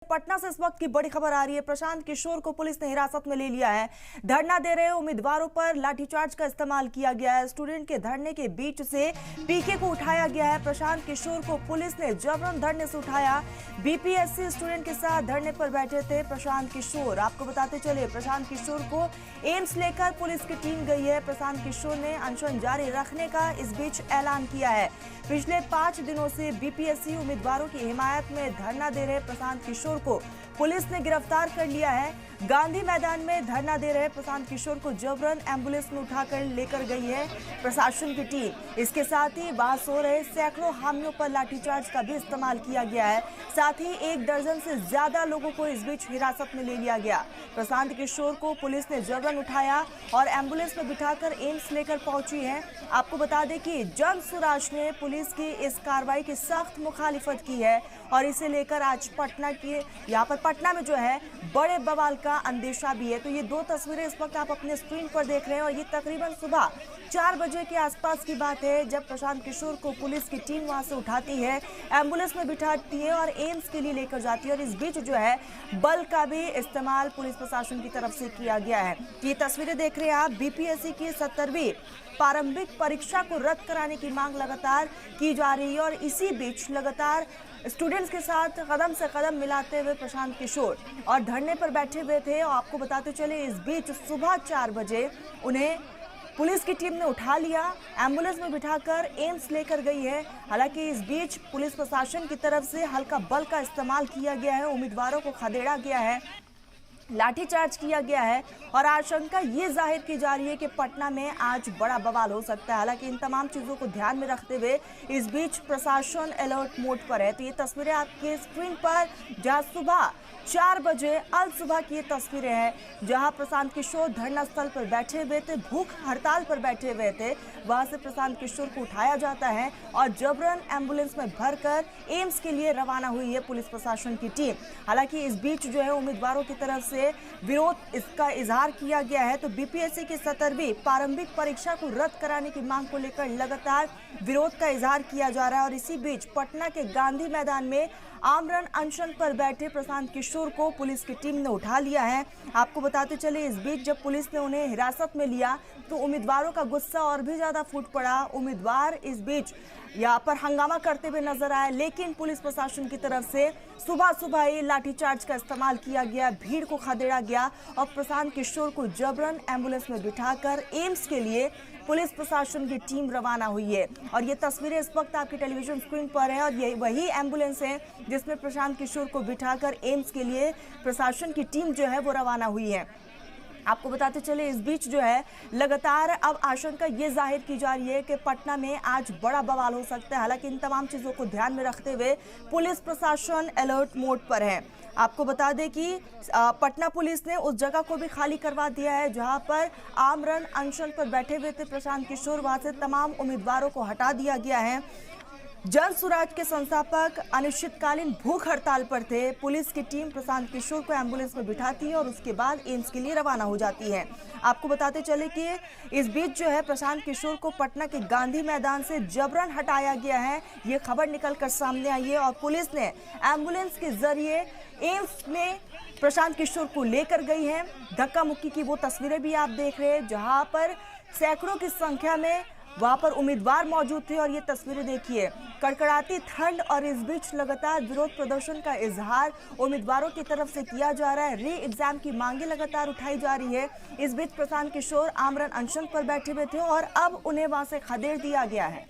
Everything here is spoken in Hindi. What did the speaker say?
पटना से इस वक्त की बड़ी खबर आ रही है। प्रशांत किशोर को पुलिस ने हिरासत में ले लिया है। धरना दे रहे उम्मीदवारों पर लाठीचार्ज का इस्तेमाल किया गया है। स्टूडेंट के धरने के बीच से पीके को उठाया गया है। प्रशांत किशोर को पुलिस ने जबरन धरने से उठाया। बीपीएससी स्टूडेंट के साथ धरने पर बैठे थे प्रशांत किशोर। आपको बताते चले, प्रशांत किशोर को एम्स लेकर पुलिस की टीम गई है। प्रशांत किशोर ने अनशन जारी रखने का इस बीच ऐलान किया है। पिछले 5 दिनों से बीपीएससी उम्मीदवारों की हिमायत में धरना दे रहे प्रशांत किशोर को पुलिस ने गिरफ्तार कर लिया है। गांधी मैदान में धरना दे रहे प्रशांत किशोर को जबरन एम्बुलेंस में उठाकर लेकर गई है प्रशासन की टीम। इसके साथ ही वहां सो रहे सैकड़ों हामियों पर लाठीचार्ज का भी इस्तेमाल किया गया है। साथ ही 1 दर्जन से ज्यादा लोगों को इस बीच हिरासत में ले लिया गया। प्रशांत किशोर को पुलिस ने जबरन उठाया और एम्बुलेंस में बिठाकर एम्स लेकर पहुंची है। आपको बता दें कि जन सुराज ने पुलिस की इस कार्रवाई की सख्त मुखालिफत की है और इसे लेकर आज पटना में जो है बड़े बवाल का अंदेशा भी है। तो ये 2 तस्वीरें इस वक्त आप अपने स्क्रीन पर देख रहे हैं और ये तकरीबन सुबह 4 बजे के आसपास की बात है, जब प्रशांत किशोर को पुलिस की टीम वहां से उठाती है, एम्बुलेंस में बिठाती है और एम्स के लिए लेकर जाती है। और इस बीच जो है बल का भी इस्तेमाल पुलिस प्रशासन की तरफ से किया गया है। ये तस्वीरें देख रहे हैं आप। बीपीएससी की 70वीं प्रारंभिक परीक्षा को रद्द कराने की मांग लगातार की जा रही है और इसी बीच लगातार स्टूडेंट्स के साथ कदम से कदम मिलाते हुए प्रशांत किशोर और धरने पर बैठे हुए थे। और आपको बताते चले, इस बीच सुबह 4 बजे उन्हें पुलिस की टीम ने उठा लिया, एम्बुलेंस में बिठाकर एम्स लेकर गई है। हालांकि इस बीच पुलिस प्रशासन की तरफ से हल्का बल का इस्तेमाल किया गया है, उम्मीदवारों को खदेड़ा गया है, लाठीचार्ज किया गया है और आशंका ये जाहिर की जा रही है कि पटना में आज बड़ा बवाल हो सकता है। हालांकि इन तमाम चीजों को ध्यान में रखते हुए इस बीच प्रशासन अलर्ट मोड पर है। तो ये तस्वीरें आपके स्क्रीन पर, जहां सुबह 4 बजे अल सुबह की ये तस्वीरें हैं, जहां प्रशांत किशोर धरना स्थल पर बैठे हुए थे, भूख हड़ताल पर बैठे हुए थे। वहां से प्रशांत किशोर को उठाया जाता है और जबरन एम्बुलेंस में भरकर एम्स के लिए रवाना हुई है पुलिस प्रशासन की टीम। हालांकि इस बीच जो है उम्मीदवारों की तरफ से विरोध इसका इजहार किया गया है। तो बीपीएससी की 70वीं प्रारंभिक परीक्षा को रद्द कराने की मांग को लेकर लगातार विरोध का इजहार किया जा रहा है और इसी बीच पटना के गांधी मैदान में आमरण अनशन पर बैठे प्रशांत किशोर को पुलिस की टीम ने उठा लिया है। आपको बताते चले, इस बीच जब पुलिस ने उन्हें हिरासत में लिया तो उम्मीदवारों का गुस्सा और भी ज्यादा फूट पड़ा। उम्मीदवार इस बीच यहाँ पर हंगामा करते हुए नजर आए, लेकिन पुलिस प्रशासन की तरफ से सुबह ही लाठीचार्ज का इस्तेमाल किया गया, भीड़ को खदेड़ा गया और प्रशांत किशोर को जबरन एम्बुलेंस में बिठाकर एम्स के लिए पुलिस प्रशासन की टीम रवाना हुई है। और ये तस्वीरें इस वक्त आपकी टेलीविजन स्क्रीन पर है और ये वही एम्बुलेंस है जिसमें प्रशांत किशोर को बिठाकर एम्स के लिए प्रशासन की टीम जो है वो रवाना हुई है। आपको बताते चले, इस बीच जो है लगातार अब आशंका ये जाहिर की जा रही है कि पटना में आज बड़ा बवाल हो सकता है। हालांकि इन तमाम चीजों को ध्यान में रखते हुए पुलिस प्रशासन अलर्ट मोड पर है। आपको बता दें कि पटना पुलिस ने उस जगह को भी खाली करवा दिया है जहां पर आमरण अनशन पर बैठे हुए थे प्रशांत किशोर। वहां से तमाम उम्मीदवारों को हटा दिया गया है। जन सुराज के संस्थापक अनिश्चितकालीन भूख हड़ताल पर थे। पुलिस की टीम प्रशांत किशोर को एम्बुलेंस में बिठाती है और उसके बाद एम्स के लिए रवाना हो जाती है। आपको बताते चले कि इस बीच जो है प्रशांत किशोर को पटना के गांधी मैदान से जबरन हटाया गया है। ये खबर निकलकर सामने आई है और पुलिस ने एम्बुलेंस के जरिए एम्स में प्रशांत किशोर को लेकर गई है। धक्का मुक्की की वो तस्वीरें भी आप देख रहे हैं जहां पर सैकड़ों की संख्या में वहां पर उम्मीदवार मौजूद थे। और ये तस्वीरें देखिए, कड़कड़ाती ठंड और इस बीच लगातार विरोध प्रदर्शन का इजहार उम्मीदवारों की तरफ से किया जा रहा है। री एग्जाम की मांगे लगातार उठाई जा रही है। इस बीच प्रशांत किशोर आमरण अनशन पर बैठे हुए थे और अब उन्हें वहां से खदेड़ दिया गया है।